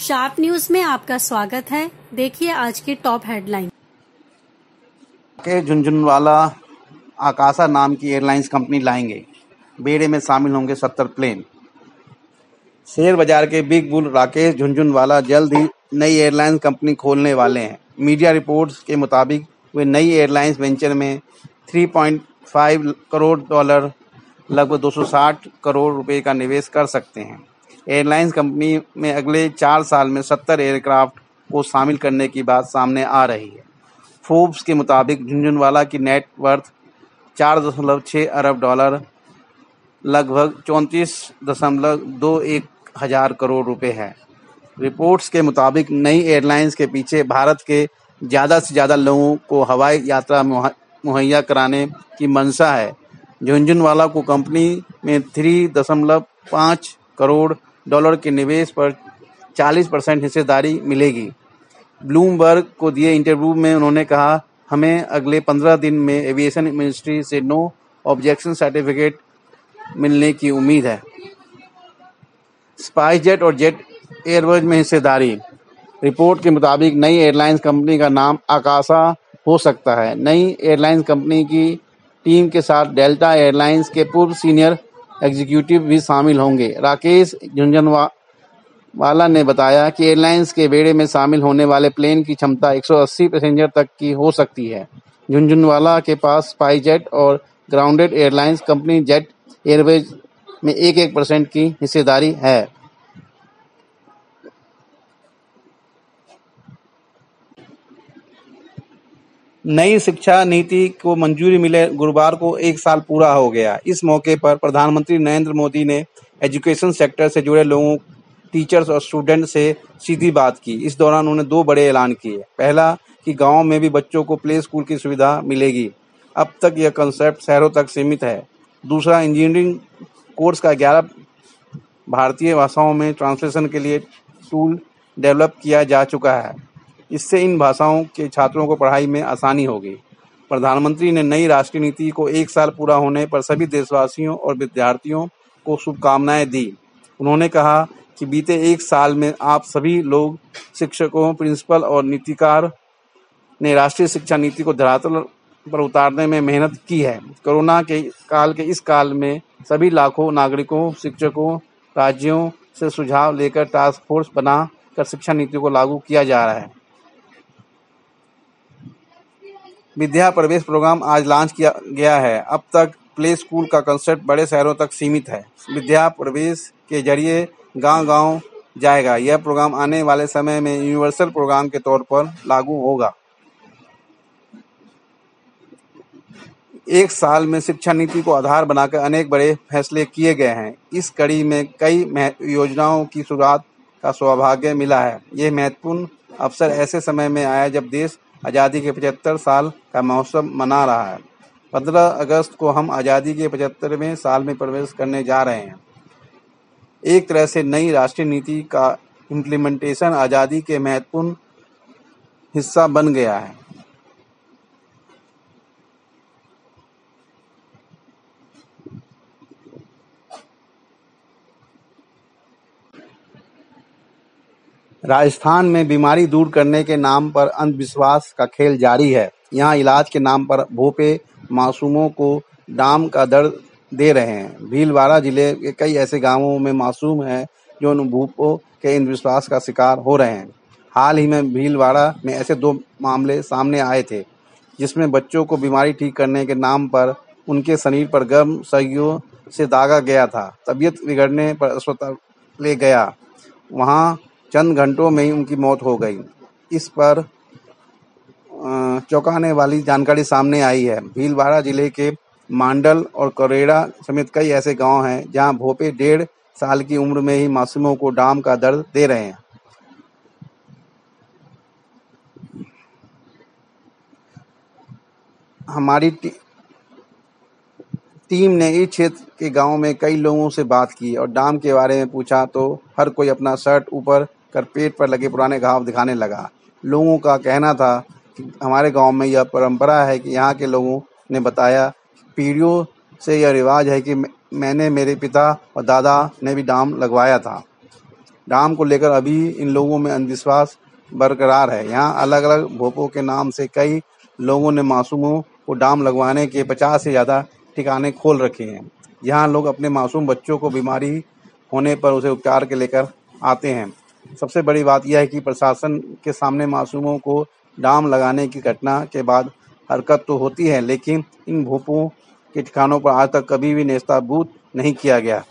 Sharp news में आपका स्वागत है। देखिए आज की टॉप हेडलाइन। के झुनझुनवाला आकाशा नाम की एयरलाइंस कंपनी लाएंगे, बेड़े में शामिल होंगे 70 प्लेन। शेयर बाजार के बिग बुल राकेश झुनझुनवाला जल्द ही नई एयरलाइंस कंपनी खोलने वाले हैं। मीडिया रिपोर्ट्स के मुताबिक वे नई एयरलाइंस वेंचर में 3.5 करोड़ डॉलर लगभग 260 करोड़ रुपए का निवेश कर सकते हैं। एयरलाइंस कंपनी में अगले 4 साल में 70 एयरक्राफ्ट को शामिल करने की बात सामने आ रही है। फोर्ब्स के मुताबिक झुनझुनवाला की नेट वर्थ 4.6 अरब डॉलर लगभग 34.21 हजार करोड़ रुपए है। रिपोर्ट्स के मुताबिक नई एयरलाइंस के पीछे भारत के ज़्यादा से ज़्यादा लोगों को हवाई यात्रा मुहैया कराने की मंशा है। झुनझुनवाला को कंपनी में 3.5 करोड़ डॉलर के निवेश पर 40% हिस्सेदारी मिलेगी। ब्लूमबर्ग को दिए इंटरव्यू में उन्होंने कहा, हमें अगले 15 दिन में एविएशन मिनिस्ट्री से नो ऑब्जेक्शन सर्टिफिकेट मिलने की उम्मीद है। स्पाइसजेट और जेट एयरवेज में हिस्सेदारी। रिपोर्ट के मुताबिक नई एयरलाइंस कंपनी का नाम आकाशा हो सकता है। नई एयरलाइंस कंपनी की टीम के साथ डेल्टा एयरलाइंस के पूर्व सीनियर एग्जीक्यूटिव भी शामिल होंगे। राकेश झुनझुनवाला ने बताया कि एयरलाइंस के बेड़े में शामिल होने वाले प्लेन की क्षमता 180 पैसेंजर तक की हो सकती है। झुनझुनवाला के पास स्पाइसजेट और grounded airlines company jet Airways में 1% की हिस्सेदारी है। नई शिक्षा नीति को मंजूरी मिले गुरुवार को 1 साल पूरा हो गया। इस मौके पर प्रधानमंत्री नरेंद्र मोदी ने एजुकेशन सेक्टर से जुड़े लोगों, टीचर्स और स्टूडेंट से सीधी बात की। इस दौरान उन्होंने 2 बड़े ऐलान किए। पहला कि गांव में भी बच्चों को प्ले स्कूल की सुविधा मिलेगी। अब तक यह कंसेप्ट शहरों तक सीमित है। दूसरा, इंजीनियरिंग कोर्स का 11 भारतीय भाषाओं में ट्रांसलेशन के लिए टूल डेवलप किया जा चुका है। इससे इन भाषाओं के छात्रों को पढ़ाई में आसानी होगी। प्रधानमंत्री ने नई राष्ट्रीय नीति को 1 साल पूरा होने पर सभी देशवासियों और विद्यार्थियों को शुभकामनाएं दी। उन्होंने कहा कि बीते 1 साल में आप सभी लोग, शिक्षकों, प्रिंसिपल और नीतिकार ने राष्ट्रीय शिक्षा नीति को धरातल पर उतारने में मेहनत की है। कोरोना के इस काल में सभी लाखों नागरिकों, शिक्षकों, राज्यों से सुझाव लेकर टास्क फोर्स बना कर शिक्षा नीति को लागू किया जा रहा है। विद्या प्रवेश प्रोग्राम आज लॉन्च किया गया है। अब तक प्ले स्कूल का कंसेप्ट बड़े शहरों तक सीमित है। विद्या प्रवेश के जरिए गांव-गांव जाएगा। यह प्रोग्राम आने वाले समय में यूनिवर्सल प्रोग्राम के तौर पर लागू होगा। 1 साल में शिक्षा नीति को आधार बनाकर अनेक बड़े फैसले किए गए हैं। इस कड़ी में कई योजनाओं की शुरुआत का सौभाग्य मिला है। यह महत्वपूर्ण अवसर ऐसे समय में आया जब देश आज़ादी के 75 साल का महोत्सव मना रहा है। 15 अगस्त को हम आज़ादी के 75वें साल में प्रवेश करने जा रहे हैं। एक तरह से नई राष्ट्रीय नीति का इम्प्लीमेंटेशन आज़ादी के महत्वपूर्ण हिस्सा बन गया है। राजस्थान में बीमारी दूर करने के नाम पर अंधविश्वास का खेल जारी है। यहाँ इलाज के नाम पर भोपे मासूमों को डाम का दर्द दे रहे हैं। भीलवाड़ा जिले के कई ऐसे गांवों में मासूम हैं जो उन भूपों के अंधविश्वास का शिकार हो रहे हैं। हाल ही में भीलवाड़ा में ऐसे 2 मामले सामने आए थे, जिसमें बच्चों को बीमारी ठीक करने के नाम पर उनके शरीर पर गर्म सुइयों से दागा गया था। तबीयत बिगड़ने पर अस्पताल ले गया, वहाँ चंद घंटों में ही उनकी मौत हो गई। इस पर चौंकाने वाली जानकारी सामने आई है। भीलवाड़ा जिले के मांडल और करेड़ा समेत कई ऐसे गांव हैं जहां भोपे 1.5 साल की उम्र में ही मासूमों को डाम का दर्द दे रहे हैं। हमारी टीम ने इस क्षेत्र के गांव में कई लोगों से बात की और डाम के बारे में पूछा तो हर कोई अपना शर्ट ऊपर कर पेट पर लगे पुराने घाव दिखाने लगा। लोगों का कहना था कि हमारे गांव में यह परंपरा है कि यहाँ के लोगों ने बताया कि पीढ़ियों से यह रिवाज है कि मैंने, मेरे पिता और दादा ने भी डाम लगवाया था। डाम को लेकर अभी इन लोगों में अंधविश्वास बरकरार है। यहाँ अलग अलग भोपों के नाम से कई लोगों ने मासूमों को डाम लगवाने के 50 से ज़्यादा ठिकाने खोल रखे हैं। यहाँ लोग अपने मासूम बच्चों को बीमारी होने पर उसे उपचार के लेकर आते हैं। सबसे बड़ी बात यह है कि प्रशासन के सामने मासूमों को डाम लगाने की घटना के बाद हरकत तो होती है, लेकिन इन भोपों के ठिकानों पर आज तक कभी भी नेस्ताभूत नहीं किया गया।